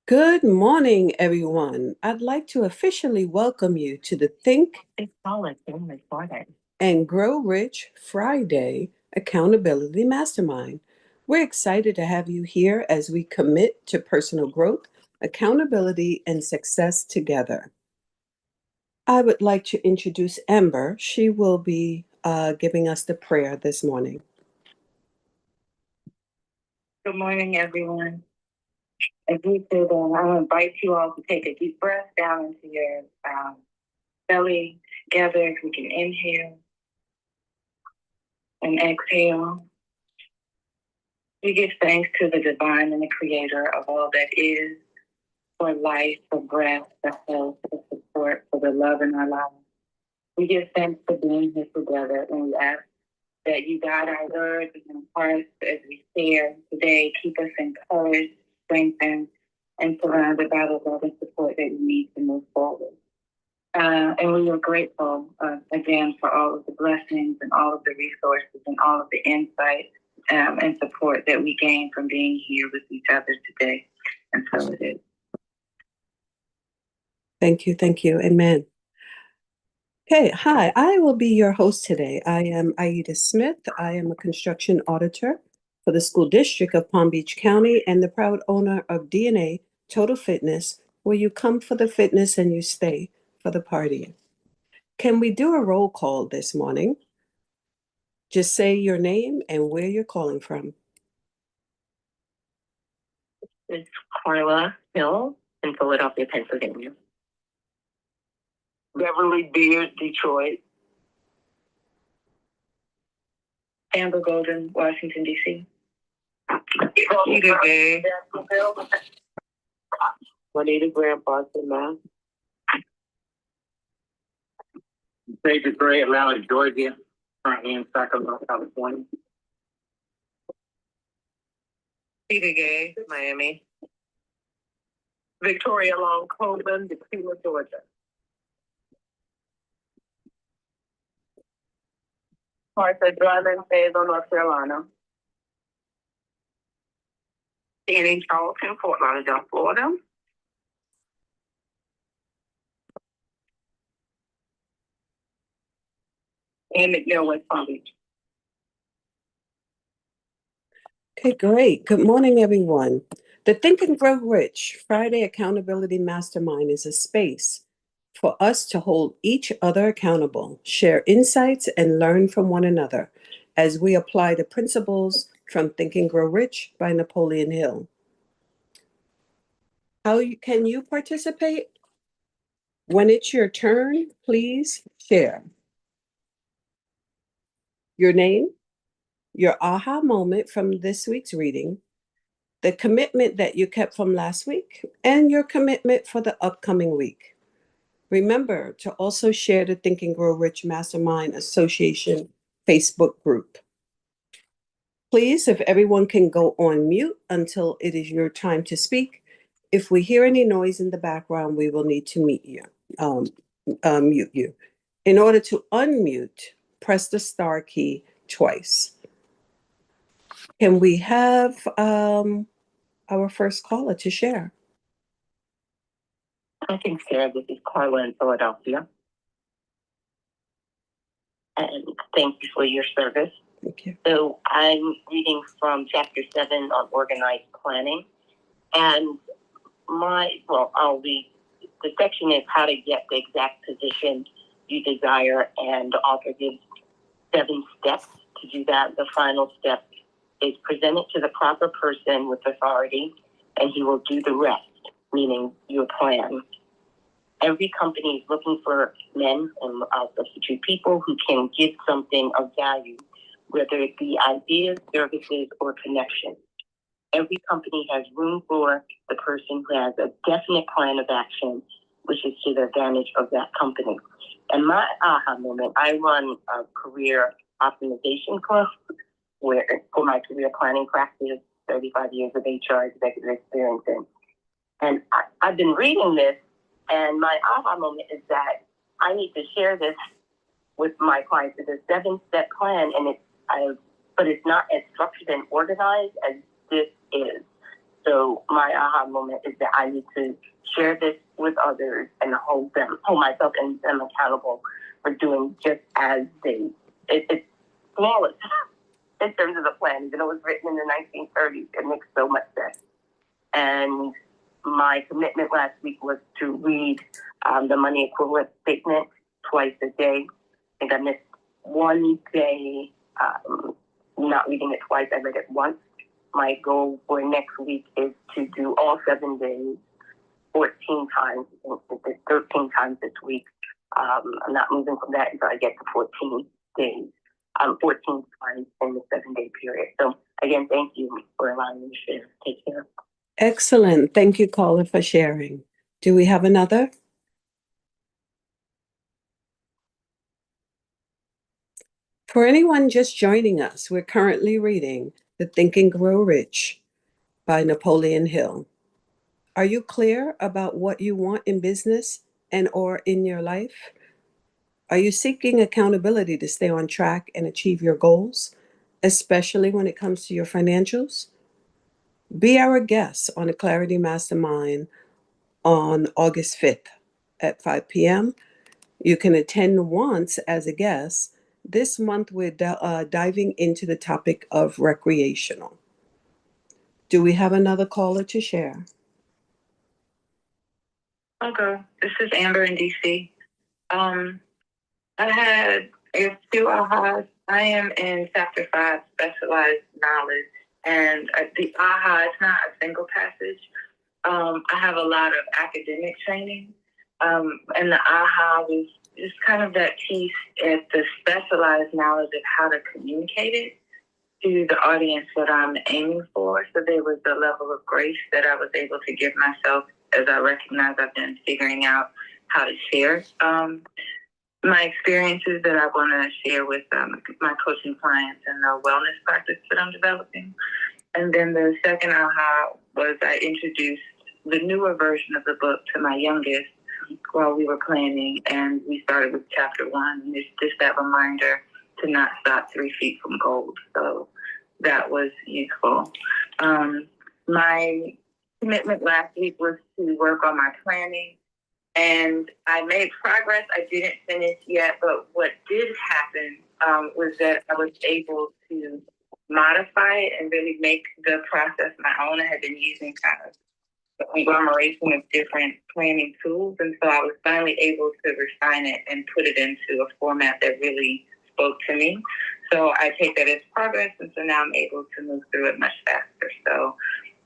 Good morning, everyone. I'd like to officially welcome you to the Think and Grow Rich Friday Accountability Mastermind. We're excited to have you here as we commit to personal growth, accountability, and success together. I would like to introduce Amber. She will be giving us the prayer this morning. Good morning, everyone. As we sit down, I invite you all to take a deep breath down into your belly. Together, if we can inhale and exhale. We give thanks to the divine and the creator of all that is, for life, for breath, for health, for support, for the love in our lives. We give thanks for being here together, and we ask that you guide our words and hearts as we share today. Keep us encouraged, strengthened, and surrounded by the love and support that we need to move forward. And we are grateful again for all of the blessings and all of the resources and all of the insight and support that we gain from being here with each other today. And so it is. Thank you. Thank you. Amen. Okay, hi, I will be your host today. I am Aida Smith. I am a construction auditor for the School District of Palm Beach County and the proud owner of DNA Total Fitness, where you come for the fitness and you stay for the party. Can we do a roll call this morning? Just say your name and where you're calling from. It's Carla Hill in Philadelphia, Pennsylvania. Beverly Beard, Detroit. Amber Golden, Washington, D.C. Peter Gay, Jacksonville. Juanita Graham, Boston, Mass. David Gray, Atlanta, Georgia. Currently in Sacramento, California. Peter Gay, Miami. Victoria Long Coleman, Decatur, Georgia. Martha Dryden, Fayetteville, North Carolina. Danny Charlton, Fort Lauderdale, Florida. And McNeil, West Palm Beach. Okay, great. Good morning, everyone. The Think and Grow Rich Friday Accountability Mastermind is a space for us to hold each other accountable, share insights, and learn from one another as we apply the principles from Think and Grow Rich by Napoleon Hill. Can you participate? When it's your turn, please share your name, your aha moment from this week's reading, the commitment that you kept from last week, and your commitment for the upcoming week. Remember to also share the Think and Grow Rich Mastermind Association Facebook group. Please, if everyone can go on mute until it is your time to speak. If we hear any noise in the background, we will need to mute you. In order to unmute, press the star key twice. Can we have our first caller to share? I can share. This is Carla in Philadelphia. And thank you for your service. Thank you. So I'm reading from Chapter 7 on organized planning. And I'll read. The section is how to get the exact position you desire, and the author gives 7 steps to do that. The final step is present it to the proper person with authority, and he will do the rest, meaning your plan. Every company is looking for men, and I'll substitute people who can give something of value, whether it be ideas, services, or connections. Every company has room for the person who has a definite plan of action, which is to the advantage of that company. And my aha moment, I run a career optimization club where for my career planning practice, 35 years of HR executive experience in. And I've been reading this, and my aha moment is that I need to share this with my clients. It's a 7-step plan, but it's not as structured and organized as this is. So my aha moment is that I need to share this with others and hold myself and them accountable for doing just as they. It's flawless in terms of the plan. Even though it was written in the 1930s, it makes so much sense. And my commitment last week was to read the money equivalent statement twice a day. I think I missed one day not reading it twice. I read it once. My goal for next week is to do all 7 days, 14 times, 13 times this week. I'm not moving from that until I get to 14 days, 14 times in the 7-day period. So again, thank you for allowing me to share. Take care. Excellent. Thank you, caller, for sharing. Do we have another? For anyone just joining us, we're currently reading The Think and Grow Rich by Napoleon Hill. Are you clear about what you want in business and or in your life? Are you seeking accountability to stay on track and achieve your goals, especially when it comes to your financials? Be our guest on the Clarity Mastermind on August 5th at 5 p.m. You can attend once as a guest. This month, we're diving into the topic of recreational. Do we have another caller to share? Okay, this is Amber in DC. I had two ahas. I am in chapter 5, specialized knowledge, and the aha is not a single passage. I have a lot of academic training, and the aha was just kind of that piece at the specialized knowledge of how to communicate it to the audience that I'm aiming for. So there was a level of grace that I was able to give myself as I recognize I've been figuring out how to share my experiences that I want to share with my coaching clients and the wellness practice that I'm developing. And then the second aha was I introduced the newer version of the book to my youngest while we were planning, and we started with chapter 1. And it's just that reminder to not stop 3 feet from gold. So that was useful. My commitment last week was to work on my planning, and I made progress. I didn't finish yet, but what did happen was that I was able to modify it and really make the process my own. I had been using kind of the conglomeration of different planning tools, and so I was finally able to refine it and put it into a format that really spoke to me. So I take that as progress, and so now I'm able to move through it much faster. So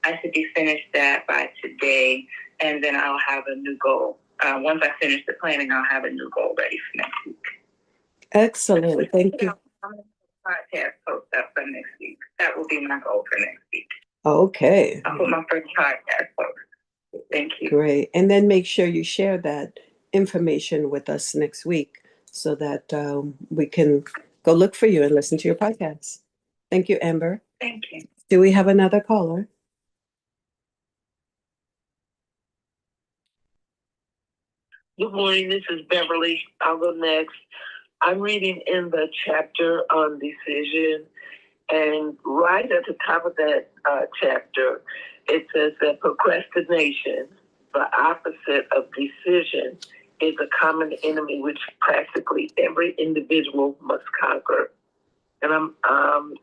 I should be finished that by today, and then I'll have a new goal. Once I finish the planning, I'll have a new goal ready for next week. Excellent. Thank you. I'm going to podcast post up for next week. That will be my goal for next week. Okay. I'll put my first podcast post. Thank you. Great. And then make sure you share that information with us next week so that we can go look for you and listen to your podcast. Thank you, Amber. Thank you. Do we have another caller? Good morning. This is Beverly. I'll go next. I'm reading in the chapter on decision, and right at the top of that chapter, it says that procrastination, the opposite of decision, is a common enemy which practically every individual must conquer. And I'm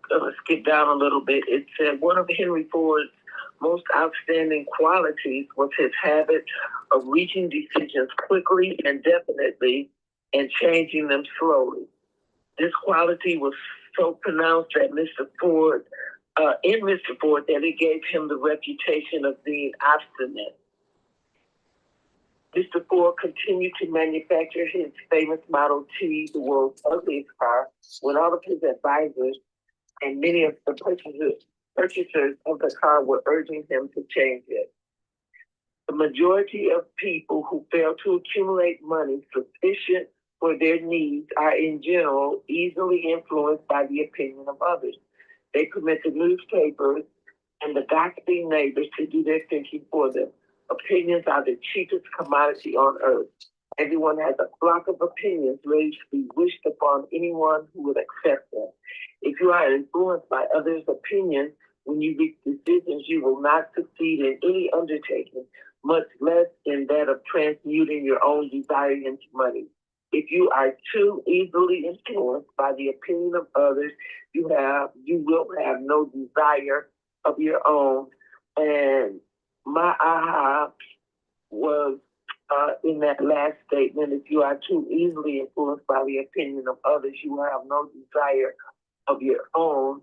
going to skip down a little bit. It said one of Henry Ford's most outstanding qualities was his habit of reaching decisions quickly and definitely and changing them slowly. This quality was so pronounced that Mr. Ford that it gave him the reputation of being obstinate. Mr. Ford continued to manufacture his famous Model T, the world's ugliest car, when all of his advisors and many of the purchasers of the car were urging him to change it. The majority of people who fail to accumulate money sufficient for their needs are in general easily influenced by the opinion of others. They permit the newspapers and the gossiping neighbors to do their thinking for them. Opinions are the cheapest commodity on earth. Everyone has a flock of opinions ready to be wished upon anyone who would accept them. If you are influenced by others' opinions, When you make decisions, you will not succeed in any undertaking, much less in that of transmuting your own desire into money. If you are too easily influenced by the opinion of others, you will have no desire of your own. And my aha was in that last statement: if you are too easily influenced by the opinion of others, you will have no desire of your own.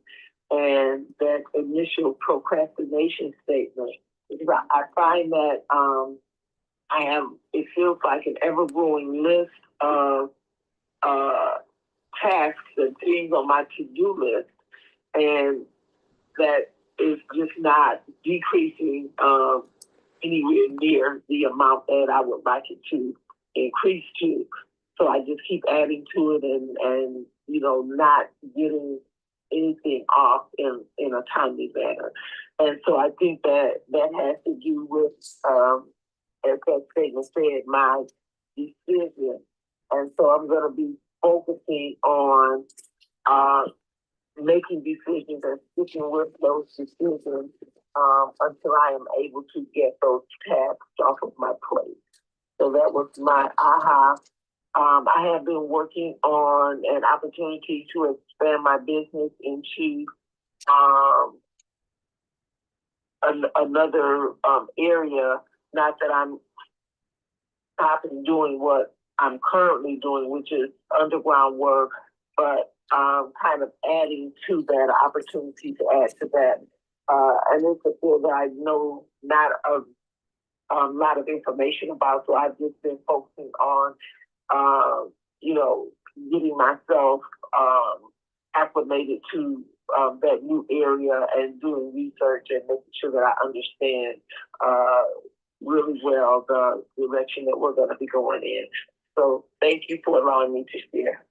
And that initial procrastination statement, because I find that it feels like an ever-growing list of tasks and things on my to-do list, and that is just not decreasing anywhere near the amount that I would like it to increase to. So I just keep adding to it and not getting anything off in a timely manner. And so I think that has to do with, as that statement said, my decision. And so I'm going to be focusing on making decisions and sticking with those decisions until I am able to get those tasks off of my plate. So that was my aha. I have been working on an opportunity to expand my business into another area. Not that I'm stopping doing what I'm currently doing, which is underground work, but kind of adding to that opportunity to add to that. And it's a field that I know not a lot of information about, so I've just been focusing on, getting myself acclimated to that new area and doing research and making sure that I understand really well the direction that we're going to be going in. So thank you for allowing me to share.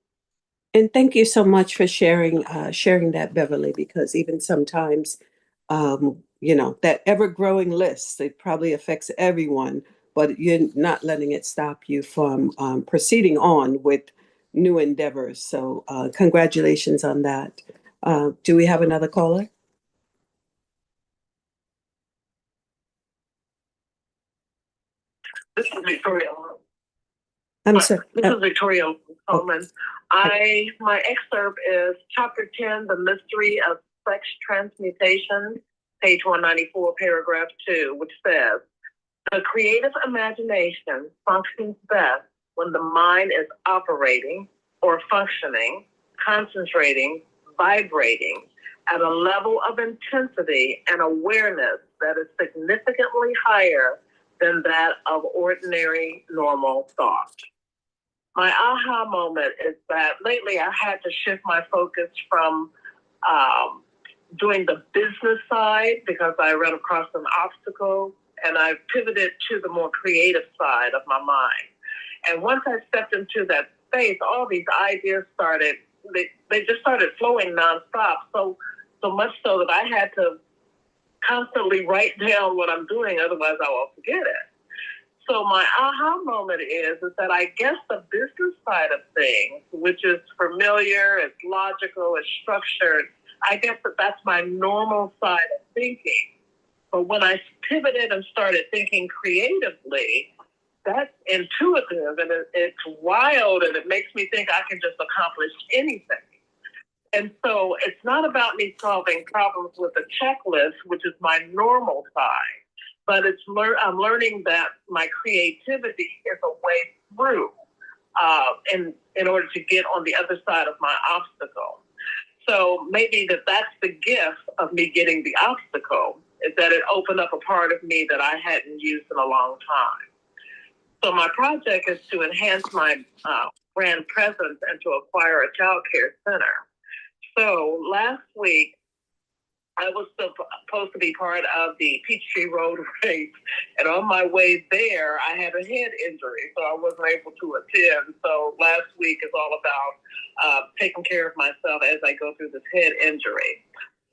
And thank you so much for sharing that, Beverly, because even sometimes, that ever-growing list, it probably affects everyone, but you're not letting it stop you from proceeding on with new endeavors. So congratulations on that. Do we have another caller? This is Victoria. I'm sorry. This is Victoria Coleman. My excerpt is Chapter 10, The Mystery of Sex Transmutation, page 194, paragraph 2, which says, the creative imagination functions best when the mind is operating or functioning, concentrating, vibrating at a level of intensity and awareness that is significantly higher than that of ordinary, normal thought. My aha moment is that lately I had to shift my focus from doing the business side because I ran across an obstacle, and I pivoted to the more creative side of my mind. And once I stepped into that space, all these ideas they just started flowing nonstop. So much so that I had to constantly write down what I'm doing, otherwise I will forget it. So my aha moment is that I guess the business side of things, which is familiar, it's logical, it's structured, I guess that's my normal side of thinking. But when I pivoted and started thinking creatively, that's intuitive and it's wild, and it makes me think I can just accomplish anything. And so it's not about me solving problems with a checklist, which is my normal side, but I'm learning that my creativity is a way through in order to get on the other side of my obstacle. So maybe that's the gift of me getting the obstacle, is that it opened up a part of me that I hadn't used in a long time. So my project is to enhance my brand presence and to acquire a child care center. So last week, I was supposed to be part of the Peachtree Road race, and on my way there, I had a head injury, so I wasn't able to attend. So last week is all about taking care of myself as I go through this head injury.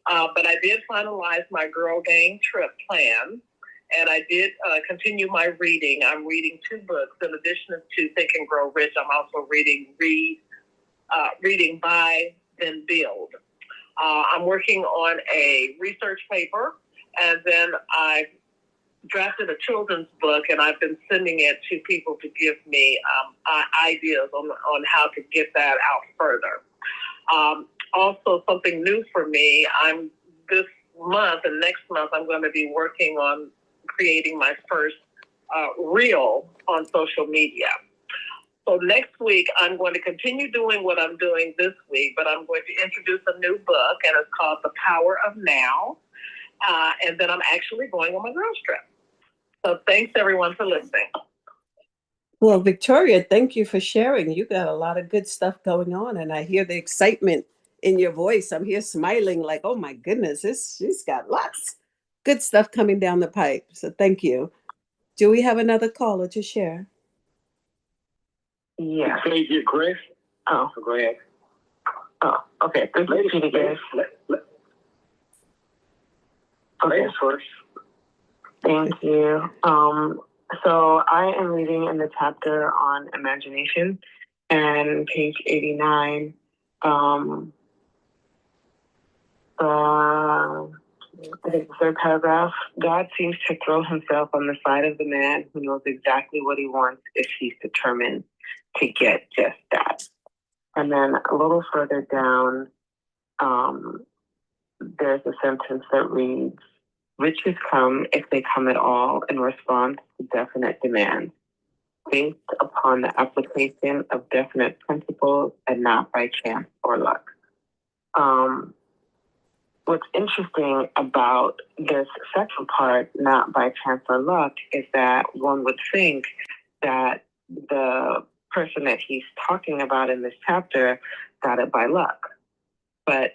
But I did finalize my Girl Gang trip plan, and I did continue my reading. I'm reading 2 books. In addition to Think and Grow Rich, I'm also reading Reading, Buy, Then Build. I'm working on a research paper, and then I drafted a children's book, and I've been sending it to people to give me ideas on how to get that out further. Also, something new for me, this month and next month, I'm going to be working on creating my first reel on social media. So next week, I'm going to continue doing what I'm doing this week, but I'm going to introduce a new book, and it's called The Power of Now. And then I'm actually going on my girls trip. So thanks, everyone, for listening. Well, Victoria, thank you for sharing. You got a lot of good stuff going on, and I hear the excitement in your voice. I'm here smiling like, oh my goodness, she's got lots good stuff coming down the pipe. So thank you. Do we have another caller to share? Yeah. Xavier Grace. Oh, Go ahead. oh, okay. This is Peter Grace. Ladies first. Thank you. So I am reading in the chapter on imagination, and page 89. I think the third paragraph. God seems to throw himself on the side of the man who knows exactly what he wants if he's determined to get just that. And then a little further down, there's a sentence that reads, riches come, if they come at all, in response to definite demands, based upon the application of definite principles and not by chance or luck. What's interesting about this second part, not by chance or luck, is that one would think that the person that he's talking about in this chapter got it by luck. But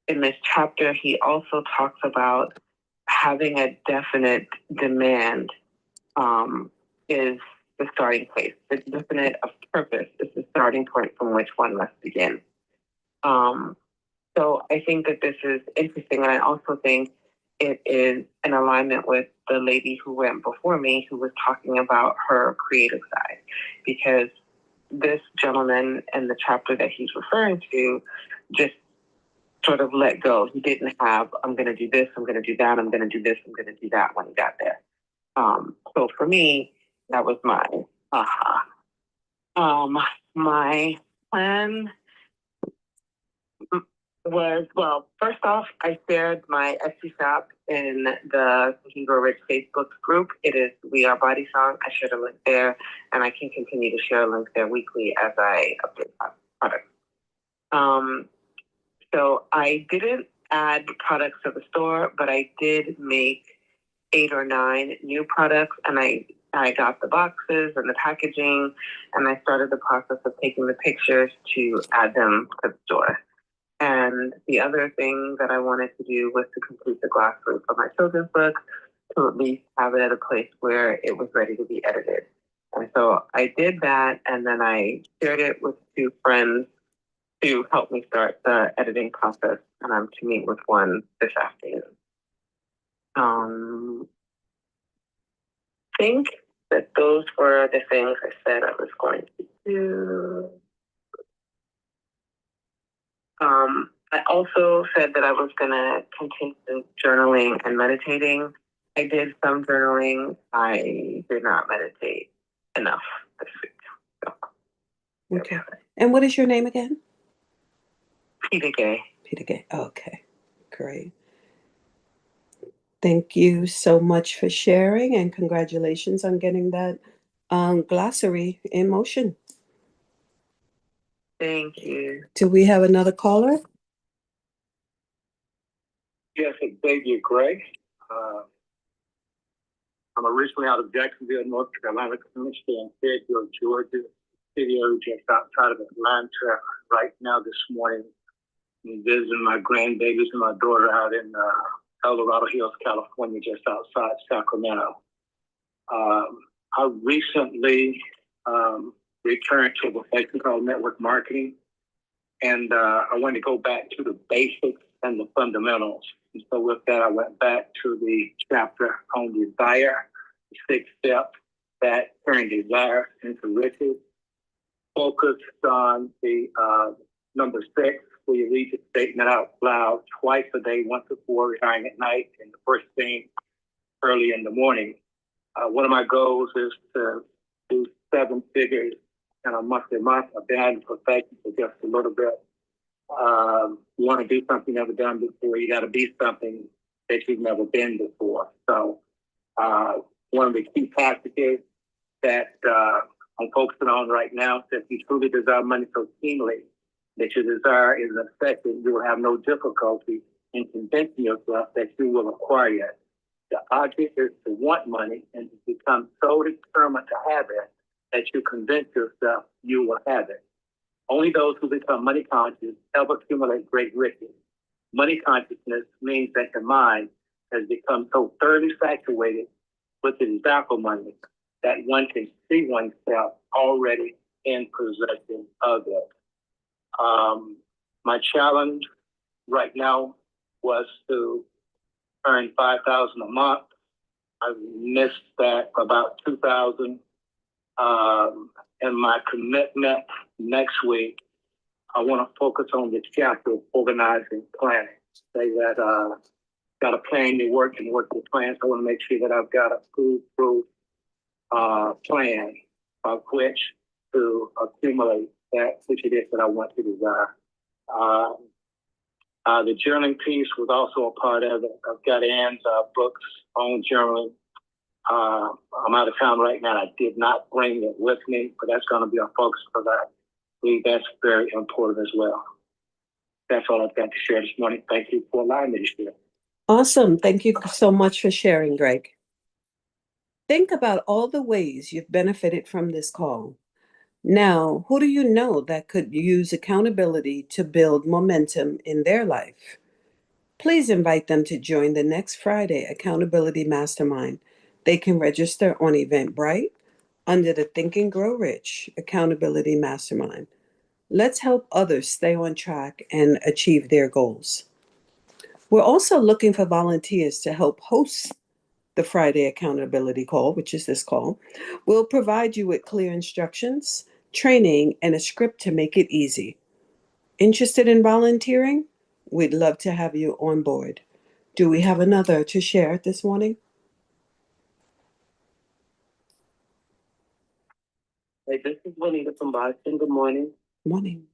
in this chapter, he also talks about having a definite demand is the starting place. The definite of purpose is the starting point from which one must begin. So I think that this is interesting, and I also think it is in alignment with the lady who went before me, who was talking about her creative side, because this gentleman in the chapter that he's referring to just sort of let go. He didn't have, I'm going to do this, I'm going to do that, I'm going to do this, I'm going to do that when he got there. So for me, that was my aha. My plan was, well, first off, I shared my Etsy shop in the Think and Grow Rich Facebook group. It is We Are Body Song. I shared a link there, and I can continue to share a link there weekly as I update my products. So I didn't add products to the store, but I did make 8 or 9 new products, and I got the boxes and the packaging, and I started the process of taking the pictures to add them to the store. And the other thing that I wanted to do was to complete the glossary for my children's book, to at least have it at a place where it was ready to be edited. And so I did that, and then I shared it with 2 friends to help me start the editing process, and I'm to meet with one this afternoon. I think that those were the things I said I was going to do. I also said that I was going to continue journaling and meditating. I did some journaling. I did not meditate enough this week. So, Okay. And what is your name again? Peter Gay. Peter Gay. Okay, great. Thank you so much for sharing, and congratulations on getting that glossary in motion. Thank you. Do we have another caller? Yes, it's Xavier Gray. I'm originally out of Jacksonville, North Carolina, currently in Fayetteville, Georgia, city area just outside of Atlanta. Right now, this morning, I'm visiting my grandbabies and my daughter out in Colorado Hills, California, just outside Sacramento. I recently returned to the place called network marketing, and I want to go back to the basics and the fundamentals. And so with that, I went back to the chapter on desire, the 6th step that turn desire into riches, focused on the number 6, where you read the statement out loud twice a day, once before retiring at night and the first thing early in the morning. One of my goals is to do 7 figures in a monthly month. I've been in profession for just a little bit. You want to do something you've never done before, you got to be something that you've never been before. So one of the key passages that I'm focusing on right now says, "You truly desire money so keenly that your desire is affected, you will have no difficulty in convincing yourself that you will acquire it. The object is to want money and to become so determined to have it that you convince yourself you will have it. Only those who become money conscious ever accumulate great riches. Money consciousness means that the mind has become so thoroughly saturated with the desire for money that one can see oneself already in possession of it." My challenge right now was to earn $5,000 a month. I've missed that about 2,000. And my commitment next week, I want to focus on the chapter of organizing planning. Say that got a plan to work and work with plans. I want to make sure that I've got a foolproof plan of which to accumulate that which it is that I want to desire. The journaling piece was also a part of it. I've got Ann's books on journaling. I'm out of town right now. I did not bring it with me, but that's going to be our focus for that. I believe that's very important as well. That's all I've got to share this morning. Thank you for allowing me to share. Awesome. Thank you so much for sharing, Greg. Think about all the ways you've benefited from this call. Now, who do you know that could use accountability to build momentum in their life? Please invite them to join the next Friday Accountability Mastermind. They can register on Eventbrite under the Think and Grow Rich Accountability Mastermind. Let's help others stay on track and achieve their goals. We're also looking for volunteers to help host the Friday accountability call, which is this call. We'll provide you with clear instructions, training, and a script to make it easy. Interested in volunteering? We'd love to have you on board. Do we have another to share this morning? Hey, this is Juanita from Boston. Good morning. Morning.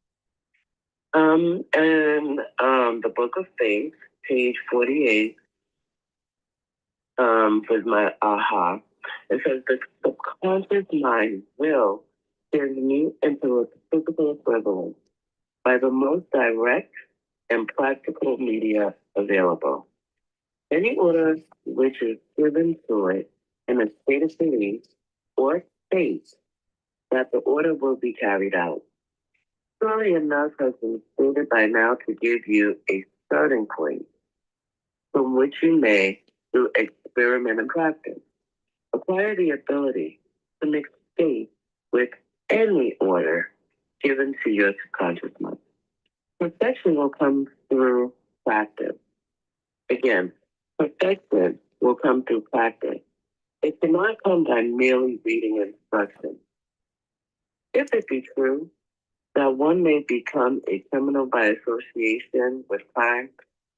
And the Book of Faith, page 48, was my aha. It says the subconscious mind will turn you into a physical equivalent by the most direct and practical media available. Any order which is given to it in a state of belief or state that the order will be carried out. Surely enough has been stated by now to give you a starting point from which you may, through experiment and practice, acquire the ability to mix state with any order given to your subconscious mind. Perfection will come through practice. Again, perfection will come through practice. It cannot come by merely reading instructions. If it be true that one may become a criminal by association with crime,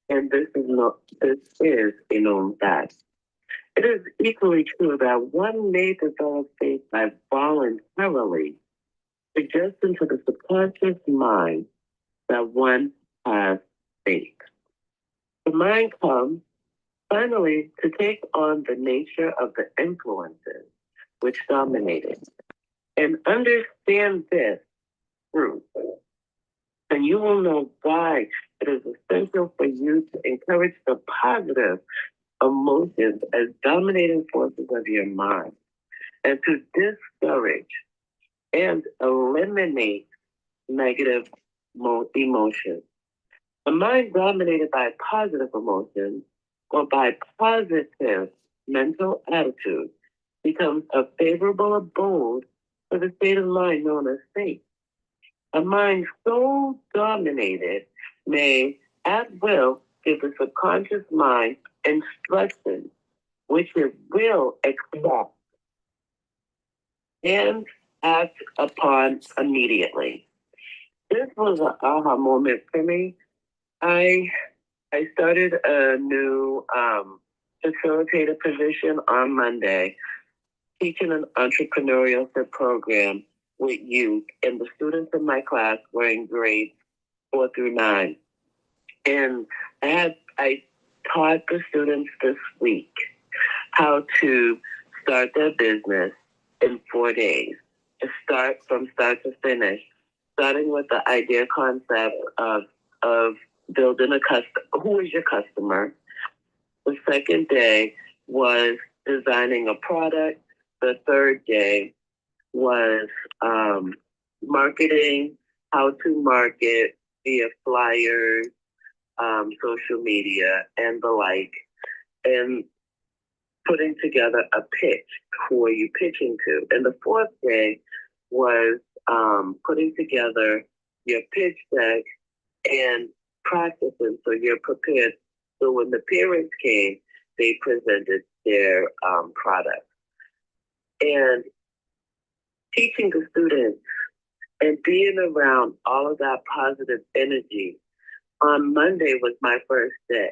and this is a known fact. It is equally true that one may develop faith by voluntarily suggesting to the subconscious mind that one has faith. The mind comes finally to take on the nature of the influences which dominate it. And understand this truth, and you will know why it is essential for you to encourage the positive emotions as dominating forces of your mind, and to discourage and eliminate negative emotions. A mind dominated by positive emotions or by positive mental attitude becomes a favorable abode for the state of mind known as faith. A mind so dominated may, at will, give the subconscious mind instructions which it will accept and act upon immediately. This was an aha moment for me. I started a new facilitator position on Monday, teaching an entrepreneurial program with youth, and the students in my class were in grades 4 through 9. And I taught the students this week how to start their business in 4 days, to start from start to finish, starting with the idea concept of building a customer. Who is your customer? The second day was designing a product. The third day was marketing, how to market via flyers, social media, and the like, and putting together a pitch. Who are you pitching to? And the fourth day was putting together your pitch deck and practicing so you're prepared. So when the parents came, they presented their product. And teaching the students and being around all of that positive energy on Monday was my first day.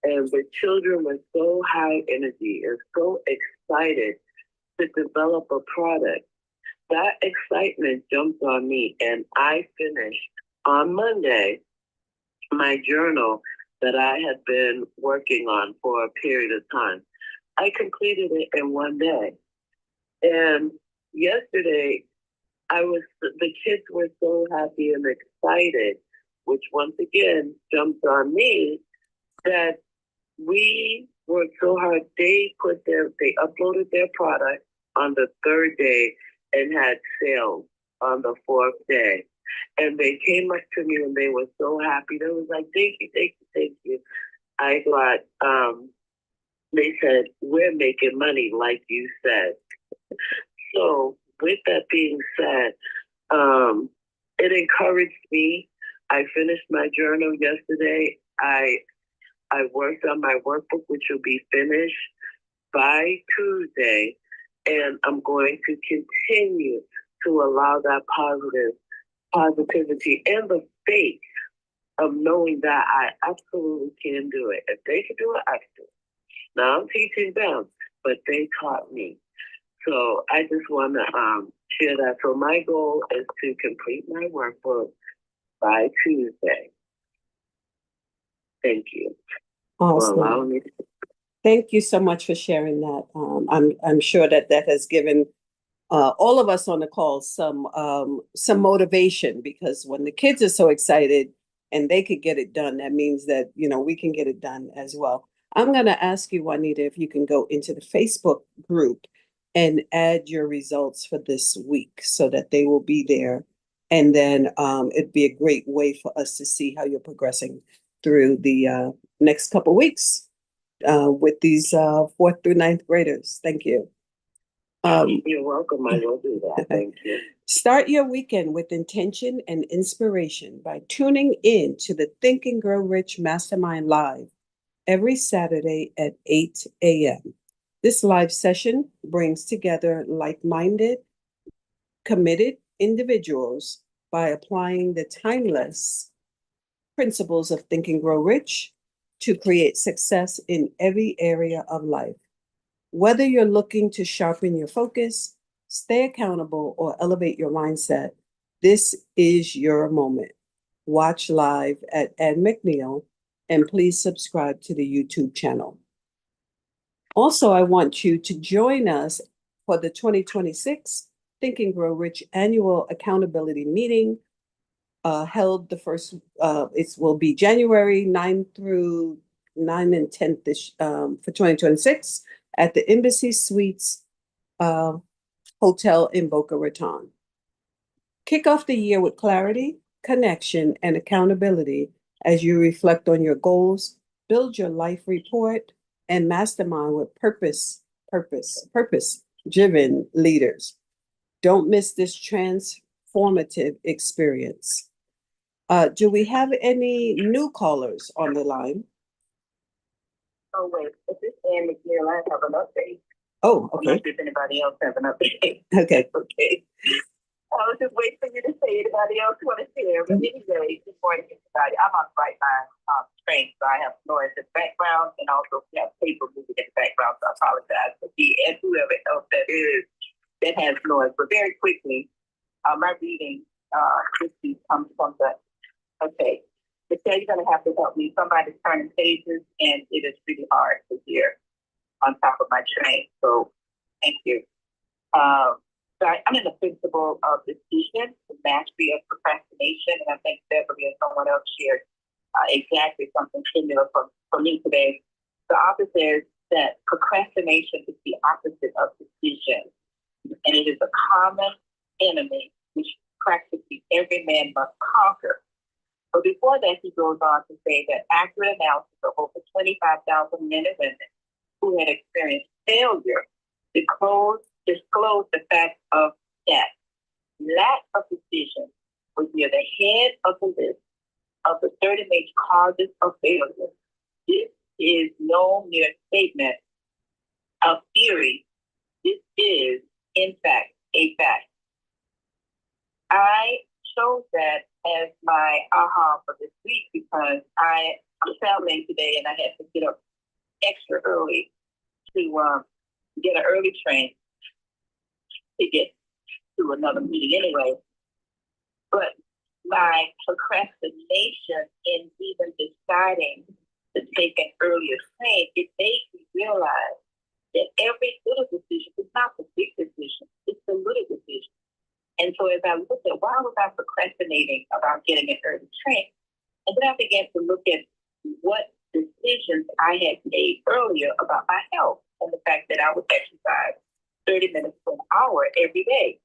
And the children were so high energy and so excited to develop a product. That excitement jumped on me, and I finished on Monday my journal that I had been working on for a period of time. I completed it in 1 day. And yesterday, the kids were so happy and excited, which once again jumped on me, that we worked so hard. They uploaded their product on the third day and had sales on the fourth day. And they came up to me and they were so happy. They was like, thank you, thank you, thank you. I got, they said, we're making money, like you said. So with that being said, it encouraged me. I finished my journal yesterday. I worked on my workbook, which will be finished by Tuesday, and I'm going to continue to allow that positivity and the faith of knowing that I absolutely can do it. If they can do it, I can do it. Now I'm teaching them, but they taught me. So I just want to share that. So my goal is to complete my workbook by Tuesday. Thank you. Awesome. Thank you so much for sharing that. I'm sure that has given all of us on the call some motivation, because when the kids are so excited and they could get it done, that means that we can get it done as well. I'm going to ask you, Juanita, if you can go into the Facebook group and add your results for this week so that they will be there, and then it'd be a great way for us to see how you're progressing through the next couple weeks with these 4th through 9th graders. Thank you. You're welcome. I will do that. Thank you. Start your weekend with intention and inspiration by tuning in to the Think and Grow Rich Mastermind Live every Saturday at 8 a.m. This live session brings together like-minded, committed individuals by applying the timeless principles of Think and Grow Rich to create success in every area of life. Whether you're looking to sharpen your focus, stay accountable, or elevate your mindset, this is your moment. Watch live at Ed McNeil, and please subscribe to the YouTube channel. Also, I want you to join us for the 2026 Think and Grow Rich annual accountability meeting held it will be January 9 through 9 and 10th for 2026 at the Embassy Suites Hotel in Boca Raton. Kick off the year with clarity, connection, and accountability as you reflect on your goals, build your life report, and mastermind with purpose-driven leaders. Don't miss this transformative experience. Do we have any new callers on the line? Oh, wait. This is Ann McNeil. I have an update. Oh, okay. If anybody else have an update. Okay. Okay. I was just wait for you to say anybody else want to share. But anyway, good morning, everybody. I'm on Bright Line train, so I have noise in the background and also we have paper moving in the background, so I apologize for me and whoever else that has noise. But very quickly, my reading this week comes from okay, Michelle, you're going to have to help me. Somebody's turning pages, and it is really hard to hear on top of my train. So thank you. So I'm in the principle of decision, the mastery of procrastination, and I think Beverly and someone else shared exactly something similar for me today. The author says that procrastination is the opposite of decision, and it is a common enemy which practically every man must conquer. But before that, he goes on to say that accurate analysis of over 25,000 men and women who had experienced failure disclosed the fact of that lack of decision was near the head of the list of the 30 major causes of failure. This is no mere statement of theory. This is, in fact, a fact. I chose that as my aha for this week because I'm traveling today and I had to get up extra early to get an early train to get to another meeting anyway. But my procrastination in even deciding to take an earlier train, it made me realize that every little decision is not the big decision, it's the little decision. And so as I looked at why was I procrastinating about getting an early train, and then I began to look at what decisions I had made earlier about my health and the fact that I would exercise 30 minutes to an hour every day.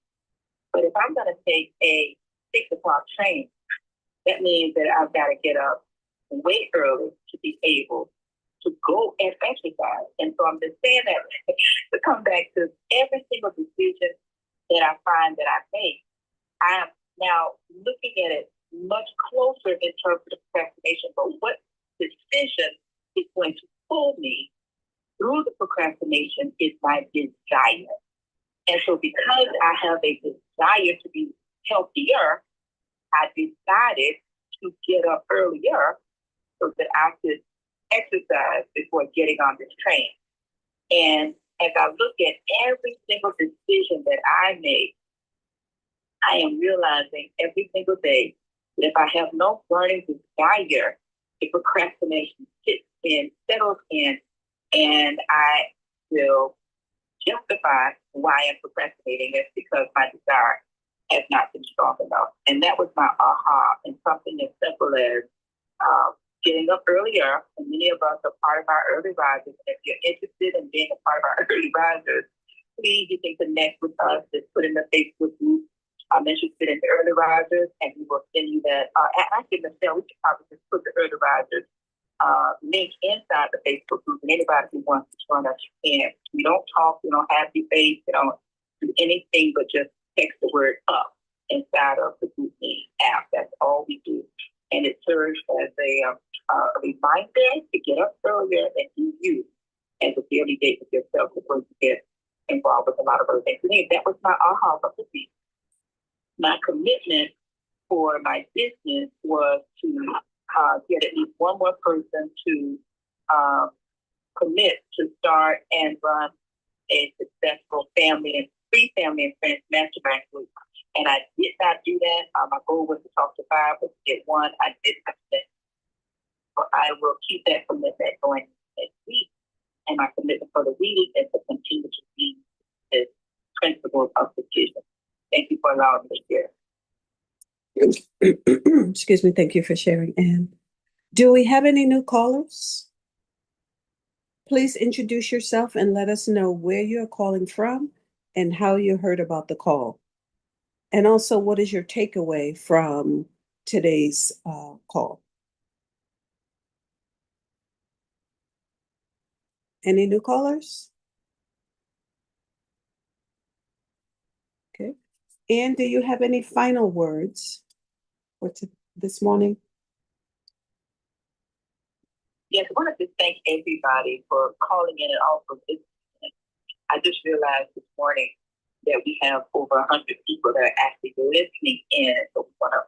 But if I'm going to take a 6 o'clock train, that means that I've got to get up way early to be able to go and exercise. And so I'm just saying that to come back to every single decision that I find that I make, I am now looking at it much closer in terms of the procrastination, but what decision is going to pull me through the procrastination is my desire. And so because I have a desire to be healthier, I decided to get up earlier so that I could exercise before getting on this train. And as I look at every single decision that I make, I am realizing every single day that if I have no burning desire, the procrastination settles in, and I will justify why I'm procrastinating. It's because my desire has not been strong enough. And that was my aha, and something as simple as getting up earlier. And many of us are part of our early risers. If you're interested in being a part of our early risers, please, you can connect with us. Just put in the Facebook group. I'm interested in the early risers, and we will send you that. Actually, Michelle, we can probably just put the early risers link inside the Facebook group, and anybody who wants to join us can. We don't talk, we don't have debates, we don't do anything but just text the word up inside of the group app. That's all we do. And it serves as a reminder to get up earlier and do you as a daily date with yourself before you get involved with a lot of other things. And that was my aha of the week. My commitment for my business was to get at least one more person to commit to start and run a successful family and friends mastermind group. And I did not do that. My goal was to talk to 5, but to get one, I did not do that. So I will keep that commitment going next week. And my commitment for the reading is to continue to be this principle of decision. Thank you for allowing me to share. Excuse me. Thank you for sharing, Anne. Do we have any new callers? Please introduce yourself and let us know where you're calling from and how you heard about the call. And also, what is your takeaway from today's call? Any new callers? Okay. Anne, do you have any final words for this morning? Yes, I wanted to thank everybody for calling in and also listening. I just realized this morning that we have over 100 people that are actually listening in. So we want to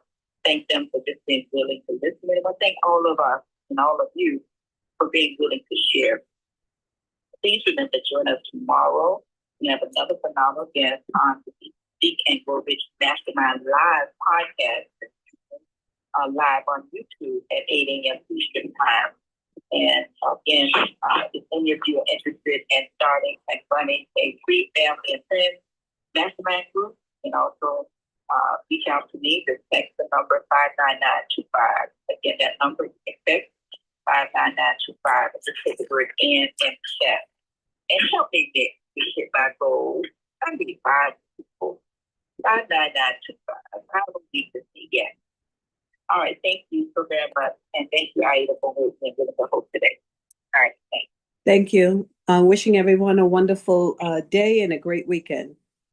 thank them for just being willing to listen. And I thank all of us and all of you for being willing to share. Please remember to join us tomorrow. We have another phenomenal guest on the Speak and Grow Rich Mastermind Live podcast, live on YouTube at 8 a.m. Eastern Time. And again, if any of you are interested in starting and running a free family and friends mastermind group, you can also reach out to me. Just text the number 59925. Again, that number is text 59925. And just hit the word in chat. And help me get hit my goal. I need 5 people. 59925. I don't need to see yet. All right, thank you so very much. And thank you, Aida, for being with the host today. All right, thanks. Thank you. Wishing everyone a wonderful day and a great weekend.